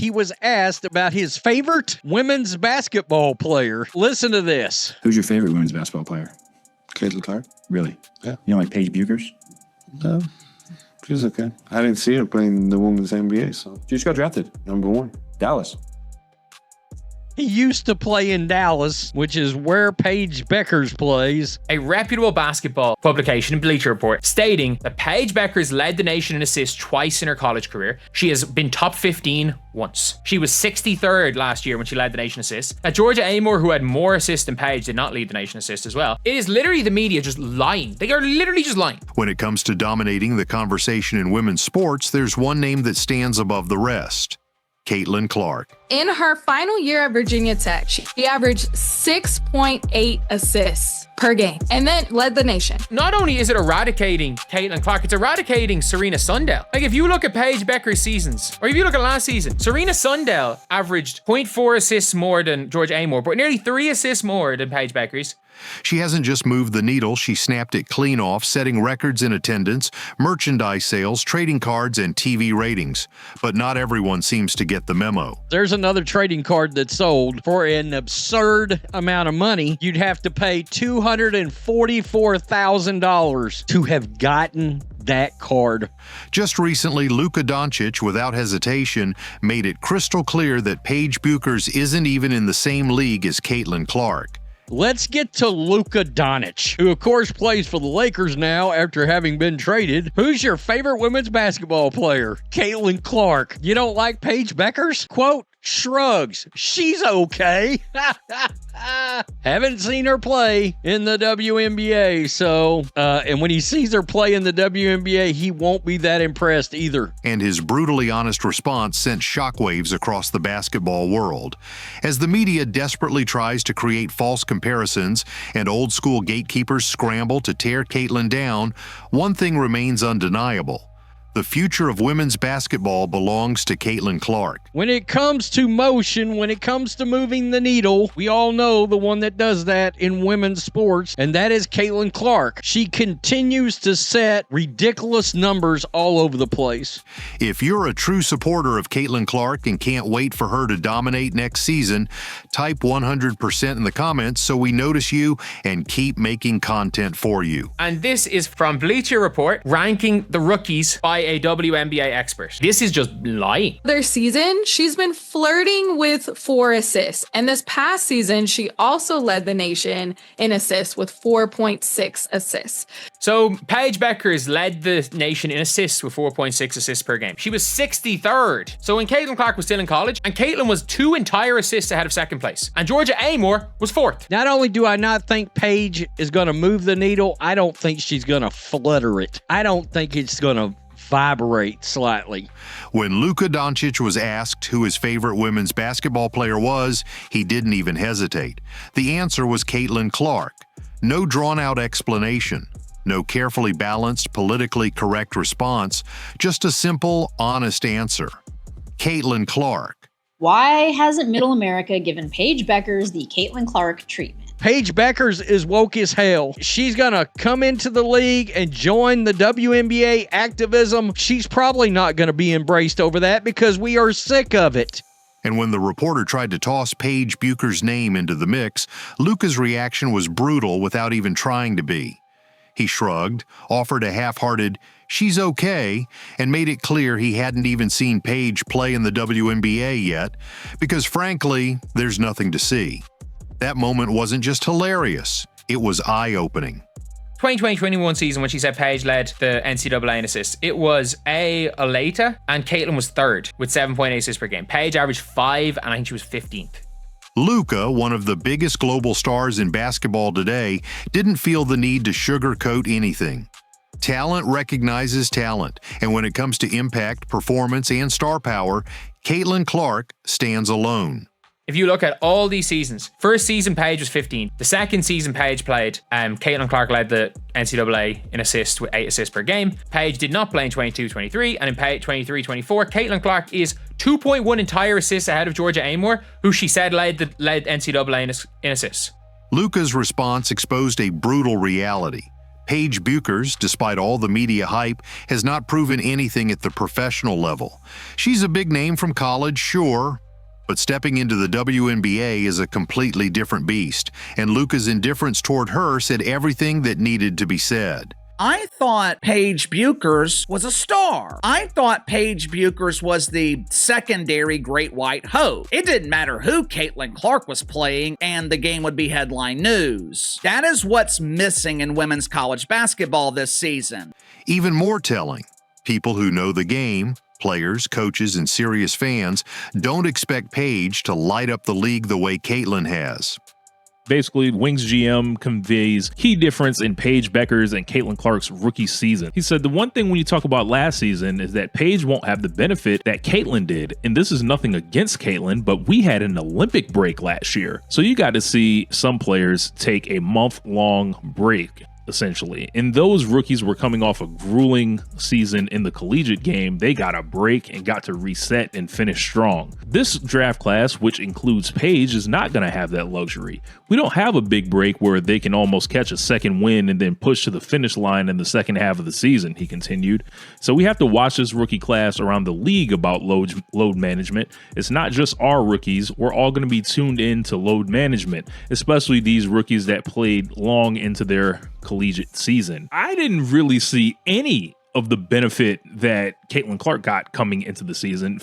he was asked about his favorite women's basketball player. Listen to this. Who's your favorite women's basketball player? Caitlin Clark. Really? Yeah. You don't like Paige Bueckers? No. She's okay. I didn't see her playing the women's NBA, so. She just got drafted. Number 1. Dallas. He used to play in Dallas, which is where Paige Bueckers plays. A reputable basketball publication, Bleacher Report, stating that Paige Bueckers led the nation in assists twice in her college career. She has been top 15 once. She was 63rd last year when she led the nation assists. Now, Georgia Amor, who had more assists than Paige, did not lead the nation assists as well. It is literally the media just lying. They are literally just lying. When it comes to dominating the conversation in women's sports, there's one name that stands above the rest. Caitlin Clark. In her final year at Virginia Tech, she averaged 6.8 assists per game and then led the nation. Not only is it eradicating Caitlin Clark, it's eradicating Serena Sundell. Like, if you look at Paige Bueckers' seasons, or if you look at last season, Serena Sundell averaged 0.4 assists more than Georgia Amor, but nearly 3 assists more than Paige Bueckers. She hasn't just moved the needle, she snapped it clean off, setting records in attendance, merchandise sales, trading cards, and TV ratings. But not everyone seems to get the memo. There's another trading card that sold for an absurd amount of money. You'd have to pay $244,000 to have gotten that card. Just recently, Luka Doncic, without hesitation, made it crystal clear that Paige Bueckers isn't even in the same league as Caitlin Clark. Let's get to Luka Doncic, who of course plays for the Lakers now after having been traded. Who's your favorite women's basketball player? Caitlin Clark. You don't like Paige Bueckers? Quote, shrugs. She's okay. Haven't seen her play in the WNBA, so, and when he sees her play in the WNBA, he won't be that impressed either. And his brutally honest response sent shockwaves across the basketball world. As the media desperately tries to create false comparisons and old-school gatekeepers scramble to tear Caitlin down, one thing remains undeniable. The future of women's basketball belongs to Caitlin Clark. When it comes to motion, when it comes to moving the needle, we all know the one that does that in women's sports, and that is Caitlin Clark. She continues to set ridiculous numbers all over the place. If you're a true supporter of Caitlin Clark and can't wait for her to dominate next season, type 100% in the comments so we notice you and keep making content for you. And this is from Bleacher Report, ranking the rookies by a WNBA expert. This is just lying. Their season, she's been flirting with 4 assists. And this past season, she also led the nation in assists with 4.6 assists. So Paige Bueckers led the nation in assists with 4.6 assists per game. She was 63rd. So when Caitlin Clark was still in college, and Caitlin was 2 entire assists ahead of second place. And Georgia Amor was 4th. Not only do I not think Paige is going to move the needle, I don't think she's going to flutter it. I don't think it's going to vibrate slightly. When Luka Doncic was asked who his favorite women's basketball player was, he didn't even hesitate. The answer was Caitlin Clark. No drawn-out explanation. No carefully balanced, politically correct response. Just a simple, honest answer. Caitlin Clark. Why hasn't Middle America given Paige Bueckers the Caitlin Clark treatment? Paige Bueckers is woke as hell. She's going to come into the league and join the WNBA activism. She's probably not going to be embraced over that because we are sick of it. And when the reporter tried to toss Paige Bueckers' name into the mix, Luka's reaction was brutal without even trying to be. He shrugged, offered a half-hearted, "She's okay," and made it clear he hadn't even seen Paige play in the WNBA yet, because frankly, there's nothing to see. That moment wasn't just hilarious, it was eye-opening. 2020-21 season, when she said Paige led the NCAA in assists, it was Aleta, and Caitlin was 3rd with 7.8 assists per game. Paige averaged 5, and I think she was 15th. Luka, one of the biggest global stars in basketball today, didn't feel the need to sugarcoat anything. Talent recognizes talent, and when it comes to impact, performance, and star power, Caitlin Clark stands alone. If you look at all these seasons, first season Paige was 15. The second season Paige played, Caitlin Clark led the NCAA in assists with 8 assists per game. Paige did not play in 22-23, and in 23-24, Caitlin Clark is 2.1 entire assists ahead of Georgia Amor, who she said led NCAA in assists. Luka's response exposed a brutal reality. Paige Bueckers, despite all the media hype, has not proven anything at the professional level. She's a big name from college, sure, but stepping into the WNBA is a completely different beast, and Luka's indifference toward her said everything that needed to be said. I thought Paige Bueckers was a star. I thought Paige Bueckers was the secondary great white hope. It didn't matter who Caitlin Clark was playing, and the game would be headline news. That is what's missing in women's college basketball this season. Even more telling, people who know the game, players, coaches, and serious fans, don't expect Paige to light up the league the way Caitlin has. Basically, Wings GM conveys key difference in Paige Bueckers and Caitlin Clark's rookie season. He said the one thing when you talk about last season is that Paige won't have the benefit that Caitlin did. And this is nothing against Caitlin, but we had an Olympic break last year. So you got to see some players take a month-long break, essentially. And those rookies were coming off a grueling season in the collegiate game. They got a break and got to reset and finish strong. This draft class, which includes Paige, is not going to have that luxury. We don't have a big break where they can almost catch a second win and then push to the finish line in the second half of the season, he continued. So we have to watch this rookie class around the league about load management. It's not just our rookies. We're all going to be tuned in to load management, especially these rookies that played long into their collegiate season. I didn't really see any of the benefit that Caitlin Clark got coming into the season.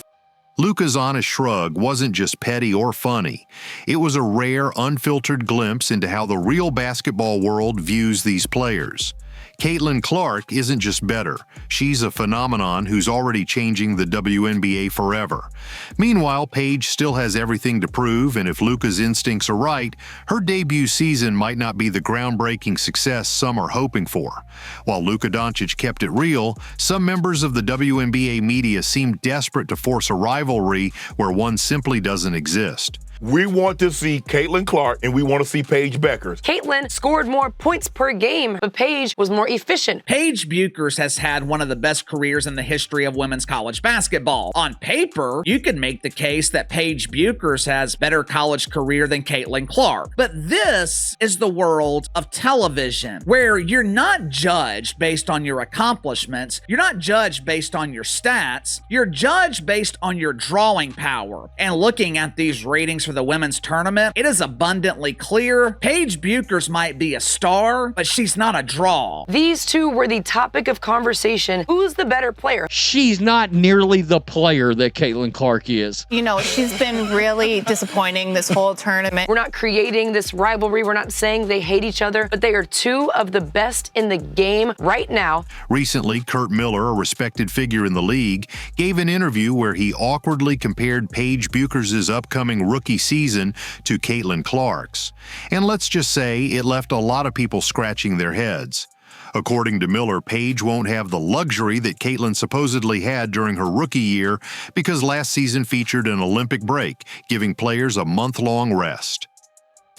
Luka's honest shrug wasn't just petty or funny. It was a rare, unfiltered glimpse into how the real basketball world views these players. Caitlin Clark isn't just better. She's a phenomenon who's already changing the WNBA forever. Meanwhile, Paige still has everything to prove, and if Luka's instincts are right, her debut season might not be the groundbreaking success some are hoping for. While Luka Doncic kept it real, some members of the WNBA media seem desperate to force a rivalry where one simply doesn't exist. We want to see Caitlin Clark and we want to see Paige Bueckers. Caitlin scored more points per game, but Paige was more efficient. Paige Bueckers has had one of the best careers in the history of women's college basketball. On paper, you could make the case that Paige Bueckers has better college career than Caitlin Clark. But this is the world of television, where you're not judged based on your accomplishments, you're not judged based on your stats, you're judged based on your drawing power. And looking at these ratings for the women's tournament, it is abundantly clear Paige Bueckers might be a star, but she's not a draw. These two were the topic of conversation. Who's the better player? She's not nearly the player that Caitlin Clark is. You know, she's been really disappointing this whole tournament. We're not creating this rivalry. We're not saying they hate each other, but they are two of the best in the game right now. Recently, Kurt Miller, a respected figure in the league, gave an interview where he awkwardly compared Paige Bueckers' upcoming rookie season to Caitlin Clark's. And let's just say it left a lot of people scratching their heads. According to Miller, Paige won't have the luxury that Caitlin supposedly had during her rookie year because last season featured an Olympic break, giving players a month-long rest.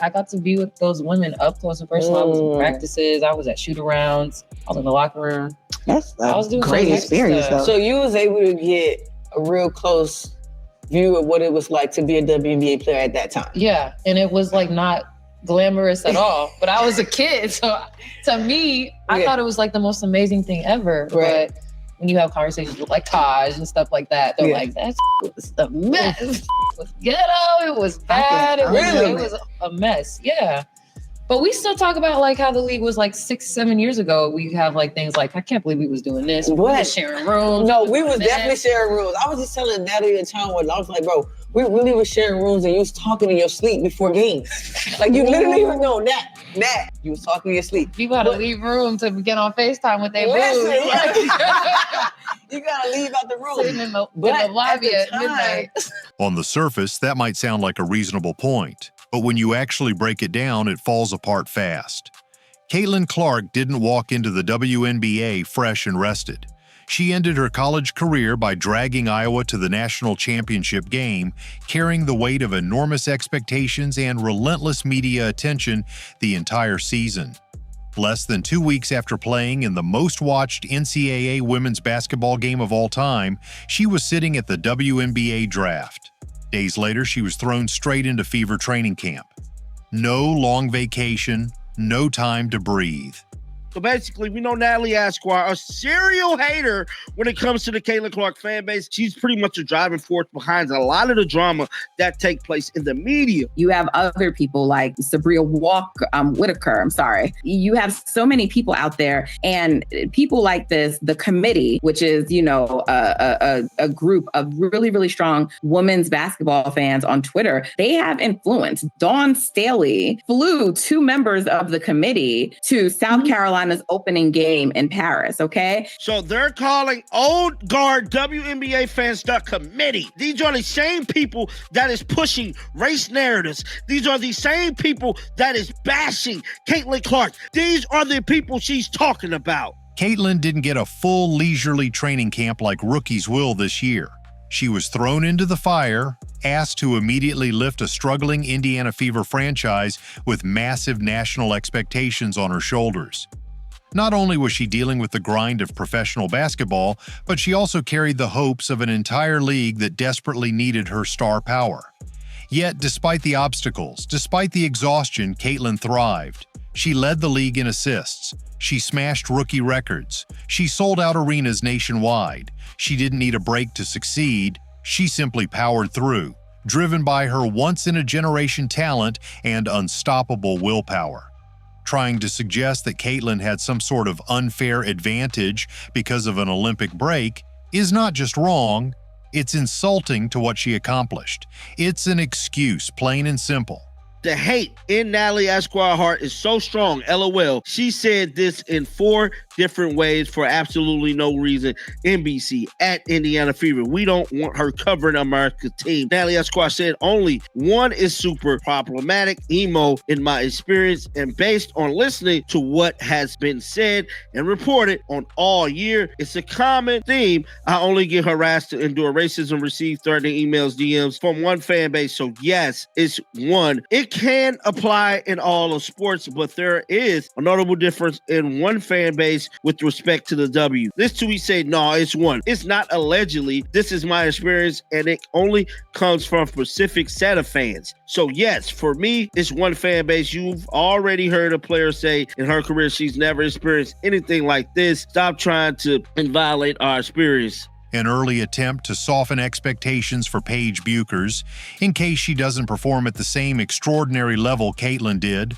I got to be with those women up close and personal. I was in practices, I was at shoot-arounds, I was in the locker room. That's I was doing great experience, though. So you was able to get a real close view of what it was like to be a WNBA player at that time. Yeah, and it was like not glamorous at all, but I was a kid, so to me, I thought it was like the most amazing thing ever. Right. But when you have conversations with like Taj and stuff like that, they're like, that was a mess. It was ghetto, it was bad, it was a mess. Yeah. But we still talk about like how the league was like 6-7 years ago. We have like things like, I can't believe we was doing this. We was sharing rooms. No, we was definitely sharing rooms. I was just telling Natalie and Tom, I was like, bro, we really was sharing rooms and you was talking in your sleep before games. Like you literally was no Nat, you was talking in your sleep. You gotta leave room to get on FaceTime with their boo. You gotta leave out the room. Sitting in the lobby at midnight. On the surface, that might sound like a reasonable point, but when you actually break it down, it falls apart fast. Caitlin Clark didn't walk into the WNBA fresh and rested. She ended her college career by dragging Iowa to the national championship game, carrying the weight of enormous expectations and relentless media attention the entire season. Less than 2 weeks after playing in the most-watched NCAA women's basketball game of all time, she was sitting at the WNBA draft. Days later, she was thrown straight into Fever training camp. No long vacation, no time to breathe. So basically, we know Natalie Esquire, a serial hater when it comes to the Caitlin Clark fan base. She's pretty much a driving force behind a lot of the drama that take place in the media. You have other people like Sabria Whitaker. I'm sorry. You have so many people out there, and people like this, the committee, which is, a group of really, really strong women's basketball fans on Twitter. They have influence. Dawn Staley flew 2 members of the committee to South Carolina's opening game in Paris, okay? So they're calling old guard WNBA fans the committee. These are the same people that is pushing race narratives. These are the same people that is bashing Caitlin Clark. These are the people she's talking about. Caitlin didn't get a full leisurely training camp like rookies will this year. She was thrown into the fire, asked to immediately lift a struggling Indiana Fever franchise with massive national expectations on her shoulders. Not only was she dealing with the grind of professional basketball, but she also carried the hopes of an entire league that desperately needed her star power. Yet, despite the obstacles, despite the exhaustion, Caitlin thrived. She led the league in assists. She smashed rookie records. She sold out arenas nationwide. She didn't need a break to succeed. She simply powered through, driven by her once-in-a-generation talent and unstoppable willpower. Trying to suggest that Caitlin had some sort of unfair advantage because of an Olympic break is not just wrong, it's insulting to what she accomplished. It's an excuse, plain and simple. The hate in Natalie Esquire heart is so strong, LOL. She said this in 4 different ways for absolutely no reason. NBC, at Indiana Fever, we don't want her covering America's team. Natalie Esquire said only one is super problematic, emo, in my experience, and based on listening to what has been said and reported on all year, it's a common theme. I only get harassed to endure racism, receive threatening emails, DMs from one fan base. So yes, it's one. It can apply in all of sports, but there is a notable difference in one fan base with respect to the W. This tweet said, no, it's one. It's not allegedly. This is my experience, and it only comes from a specific set of fans. So yes, for me, it's one fan base. You've already heard a player say in her career she's never experienced anything like this. Stop trying to violate our experience. An early attempt to soften expectations for Paige Bueckers in case she doesn't perform at the same extraordinary level Caitlin did.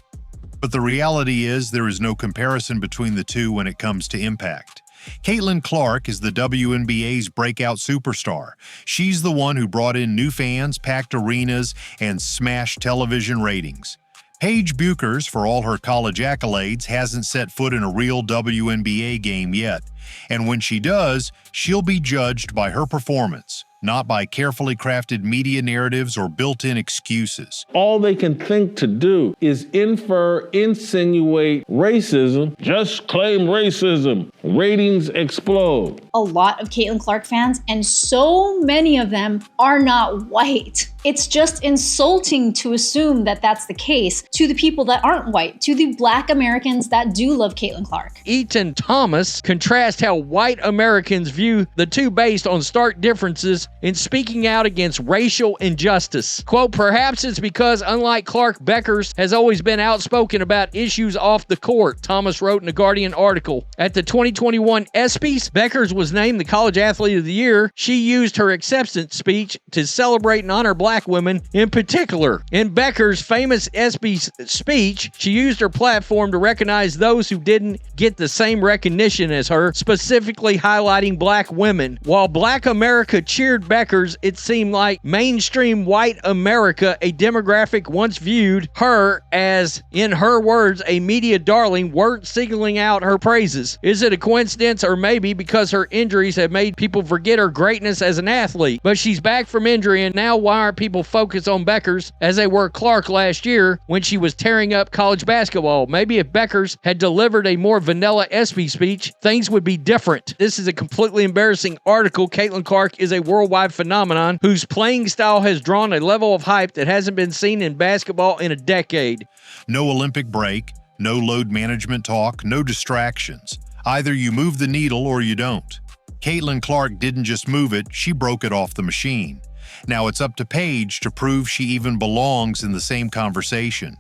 But the reality is there is no comparison between the two when it comes to impact. Caitlin Clark is the WNBA's breakout superstar. She's the one who brought in new fans, packed arenas, and smashed television ratings. Paige Bueckers, for all her college accolades, hasn't set foot in a real WNBA game yet. And when she does, she'll be judged by her performance, not by carefully crafted media narratives or built-in excuses. All they can think to do is infer, insinuate racism, just claim racism. Ratings explode. A lot of Caitlin Clark fans, and so many of them are not white. It's just insulting to assume that that's the case to the people that aren't white, to the Black Americans that do love Caitlin Clark. Eaton Thomas contrasts how white Americans view the two based on stark differences in speaking out against racial injustice. Quote, perhaps it's because, unlike Clark, Bueckers has always been outspoken about issues off the court, Thomas wrote in a Guardian article. At the 2021 ESPYs, Bueckers was named the College Athlete of the Year. She used her acceptance speech to celebrate and honor Black women in particular. In Bueckers' famous ESPYs speech, she used her platform to recognize those who didn't get the same recognition as her, specifically highlighting Black women. While Black America cheered Bueckers, it seemed like mainstream white America, a demographic once viewed her as, in her words, a media darling, weren't singling out her praises. Is it a coincidence, or maybe because her injuries have made people forget her greatness as an athlete? But she's back from injury, and now why aren't people focused on Bueckers as they were Clark last year when she was tearing up college basketball? Maybe if Bueckers had delivered a more vanilla ESPY speech, things would be different. This is a completely embarrassing article. Caitlin Clark is a worldwide phenomenon whose playing style has drawn a level of hype that hasn't been seen in basketball in a decade. No Olympic break, no load management talk, no distractions. Either you move the needle or you don't. Caitlin Clark didn't just move it, she broke it off the machine. Now it's up to Paige to prove she even belongs in the same conversation.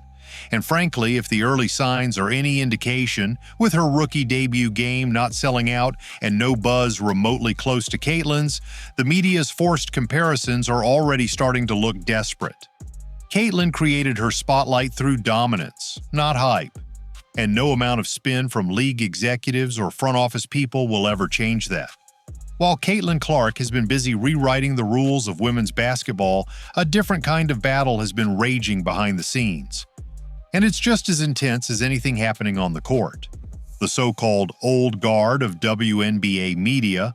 And frankly, if the early signs are any indication, with her rookie debut game not selling out and no buzz remotely close to Caitlyn's, the media's forced comparisons are already starting to look desperate. Caitlyn created her spotlight through dominance, not hype. And no amount of spin from league executives or front office people will ever change that. While Caitlin Clark has been busy rewriting the rules of women's basketball, a different kind of battle has been raging behind the scenes. And it's just as intense as anything happening on the court. The so-called old guard of WNBA media,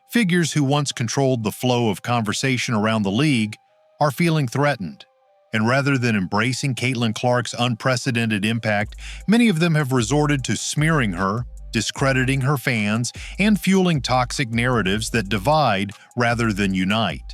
figures who once controlled the flow of conversation around the league, are feeling threatened. And rather than embracing Caitlin Clark's unprecedented impact, many of them have resorted to smearing her, discrediting her fans, and fueling toxic narratives that divide rather than unite.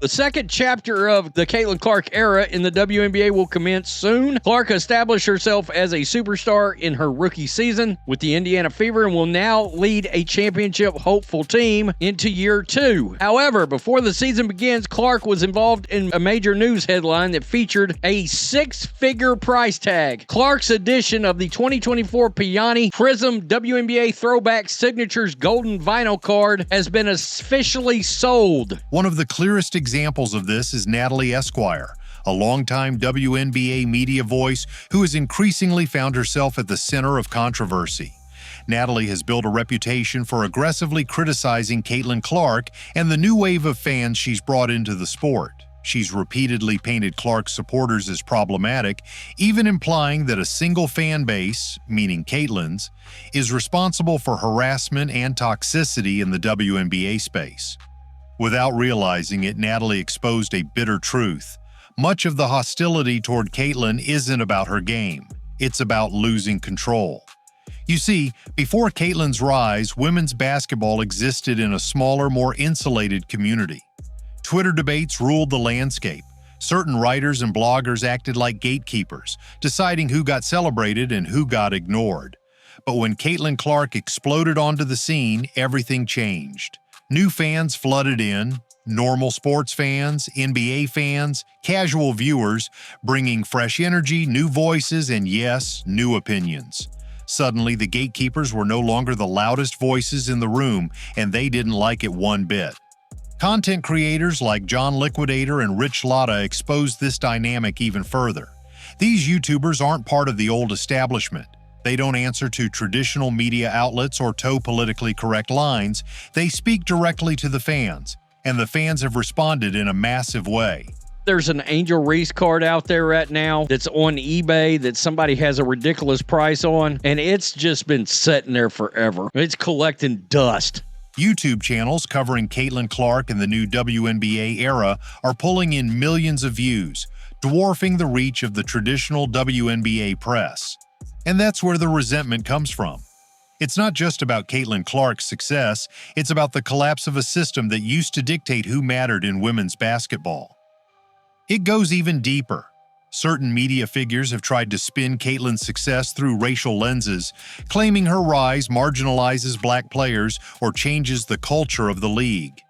The second chapter of the Caitlin Clark era in the WNBA will commence soon. Clark established herself as a superstar in her rookie season with the Indiana Fever and will now lead a championship hopeful team into year 2. However, before the season begins, Clark was involved in a major news headline that featured a 6-figure price tag. Clark's edition of the 2024 Piani Prism WNBA Throwback Signatures Golden Vinyl card has been officially sold. One of the clearest examples of this is Natalie Esquire, a longtime WNBA media voice who has increasingly found herself at the center of controversy. Natalie has built a reputation for aggressively criticizing Caitlin Clark and the new wave of fans she's brought into the sport. She's repeatedly painted Clark's supporters as problematic, even implying that a single fan base, meaning Caitlin's, is responsible for harassment and toxicity in the WNBA space. Without realizing it, Natalie exposed a bitter truth. Much of the hostility toward Caitlin isn't about her game. It's about losing control. You see, before Caitlin's rise, women's basketball existed in a smaller, more insulated community. Twitter debates ruled the landscape. Certain writers and bloggers acted like gatekeepers, deciding who got celebrated and who got ignored. But when Caitlin Clark exploded onto the scene, everything changed. New fans flooded in, normal sports fans, NBA fans, casual viewers, bringing fresh energy, new voices, and yes, new opinions. Suddenly, the gatekeepers were no longer the loudest voices in the room, and they didn't like it one bit. Content creators like John Liquidator and Rich Latta exposed this dynamic even further. These YouTubers aren't part of the old establishment. They don't answer to traditional media outlets or toe politically correct lines. They speak directly to the fans, and the fans have responded in a massive way. There's an Angel Reese card out there right now that's on eBay that somebody has a ridiculous price on, and it's just been sitting there forever. It's collecting dust. YouTube channels covering Caitlin Clark and the new WNBA era are pulling in millions of views, dwarfing the reach of the traditional WNBA press. And that's where the resentment comes from. It's not just about Caitlin Clark's success, it's about the collapse of a system that used to dictate who mattered in women's basketball. It goes even deeper. Certain media figures have tried to spin Caitlin's success through racial lenses, claiming her rise marginalizes black players or changes the culture of the league.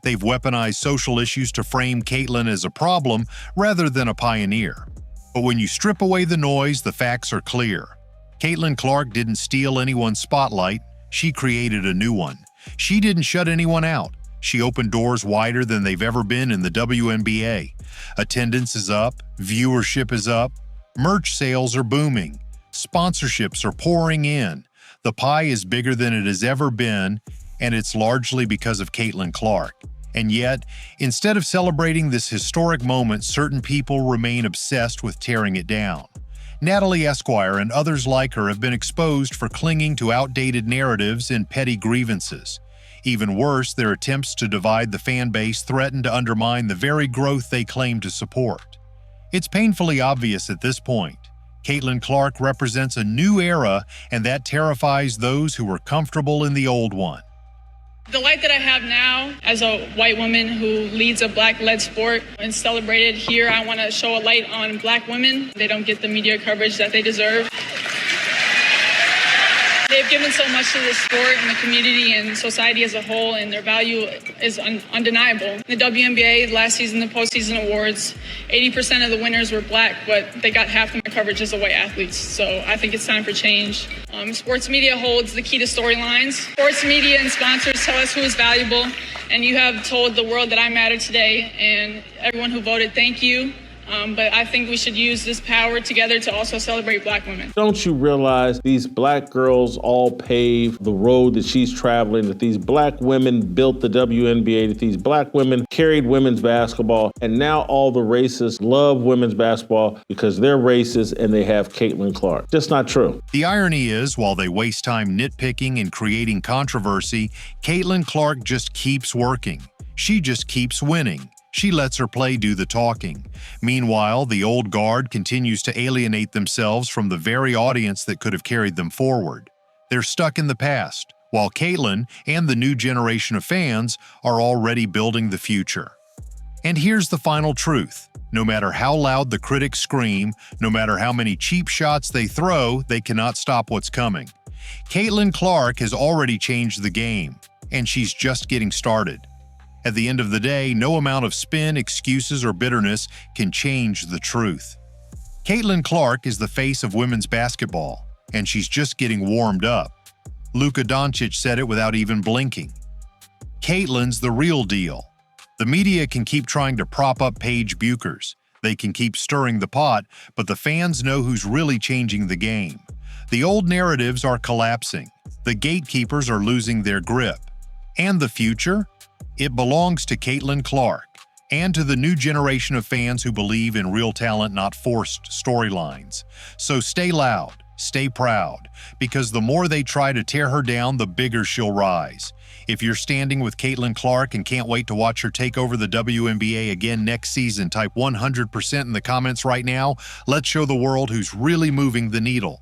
They've weaponized social issues to frame Caitlin as a problem rather than a pioneer. But when you strip away the noise, the facts are clear. Caitlin Clark didn't steal anyone's spotlight, she created a new one. She didn't shut anyone out. She opened doors wider than they've ever been in the WNBA. Attendance is up, viewership is up, merch sales are booming, sponsorships are pouring in. The pie is bigger than it has ever been, and it's largely because of Caitlin Clark. And yet, instead of celebrating this historic moment, certain people remain obsessed with tearing it down. Natalie Esquire and others like her have been exposed for clinging to outdated narratives and petty grievances. Even worse, their attempts to divide the fan base threaten to undermine the very growth they claim to support. It's painfully obvious at this point. Caitlin Clark represents a new era, and that terrifies those who were comfortable in the old one. The light that I have now as a white woman who leads a black-led sport and celebrated here, I want to show a light on black women. They don't get the media coverage that they deserve. They've They've given so much to the sport and the community and society as a whole, and their value is undeniable. In the WNBA, last season, the postseason awards, 80% of the winners were black, but they got half the coverage as the white athletes. So I think it's time for change. Sports media holds the key to storylines. Sports media and sponsors tell us who is valuable, and you have told the world that I matter today, and everyone who voted, thank you. But I think we should use this power together to also celebrate black women. Don't you realize these black girls all paved the road that she's traveling, that these black women built the WNBA, that these black women carried women's basketball, and now all the racists love women's basketball because they're racist and they have Caitlin Clark. Just not true. The irony is, while they waste time nitpicking and creating controversy, Caitlin Clark just keeps working. She just keeps winning. She lets her play do the talking. Meanwhile, the old guard continues to alienate themselves from the very audience that could have carried them forward. They're stuck in the past, while Caitlin and the new generation of fans are already building the future. And here's the final truth. No matter how loud the critics scream, no matter how many cheap shots they throw, they cannot stop what's coming. Caitlin Clark has already changed the game, and she's just getting started. At the end of the day, no amount of spin, excuses, or bitterness can change the truth. Caitlin Clark is the face of women's basketball, and she's just getting warmed up. Luka Doncic said it without even blinking. Caitlin's the real deal. The media can keep trying to prop up Paige Bueckers. They can keep stirring the pot, but the fans know who's really changing the game. The old narratives are collapsing. The gatekeepers are losing their grip. And the future? It belongs to Caitlin Clark and to the new generation of fans who believe in real talent, not forced storylines. So stay loud, stay proud, because the more they try to tear her down, the bigger she'll rise. If you're standing with Caitlin Clark and can't wait to watch her take over the WNBA again next season, type 100% in the comments right now. Let's show the world who's really moving the needle.